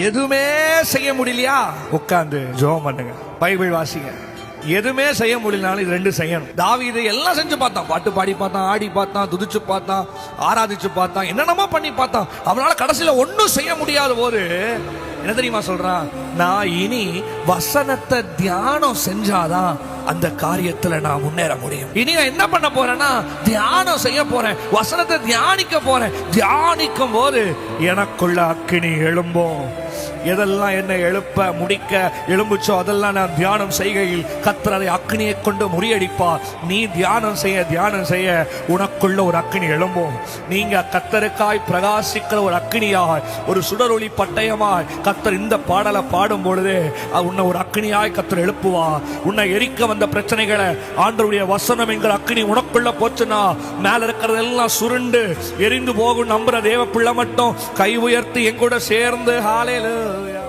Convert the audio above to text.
எதுவுமே செய்ய முடியலையா, உட்கார்ந்து ஜெபம் பண்ணுங்க, பைபிள் வாசிங்க. எதுவுமே செய்ய முடியலனாலும் இது ரெண்டு செய்யணும். தாவீது எல்லாம் செஞ்சு பார்த்தான், பாட்டு பாடி பார்த்தான், ஆடி பார்த்தான், துதிச்சு பார்த்தான், ஆராதிச்சு பார்த்தான், என்னென்னமோ பண்ணி பார்த்தான். அவனால கடைசியில ஒன்னும் செய்ய முடியாத போது என்ன தெரியுமா சொல்றான்? நான் இனி வசனத்தை தியானம் செஞ்சாதான் அந்த காரியத்துல நான் முன்னேற முடியும். இனி நான் என்ன பண்ண போறேன்னா தியானம் செய்ய போறேன், வசனத்தை தியானிக்க போறேன். தியானிக்கும் போது எனக்குள்ள அக்கினி எழும்பும். எதெல்லாம் என்ன எழுப்ப முடிக்க எழும்புச்சோ அதெல்லாம் நான் தியானம் செய்கையில் கர்த்தர் அதை அக்கினியை கொண்டு முறியடிப்பார். நீ தியானம் செய்ய உனக்குள்ள ஒரு அக்கினி எழும்பும். நீங்க கர்த்தருக்காய் பிரகாசிக்கிற ஒரு அக்கினியாய், ஒரு சுடரொளி பட்டயமாய் கர்த்தர் இந்த பாடலை பாடும் பொழுது உன்னை ஒரு அக்கினியாய் கர்த்தர் எழுப்புவார். உன்னை எரிக்க வந்த பிரச்சனைகளை ஆண்டவருடைய வசனம் என்கிற அக்கினி உனக்குள்ள போச்சுன்னா மேல இருக்கிறதெல்லாம் சுருண்டு எரிந்து போகும். நம்புற தேவ பிள்ளை மட்டும் கை உயர்த்தி எங்கூட சேர்ந்து ஹalleluya.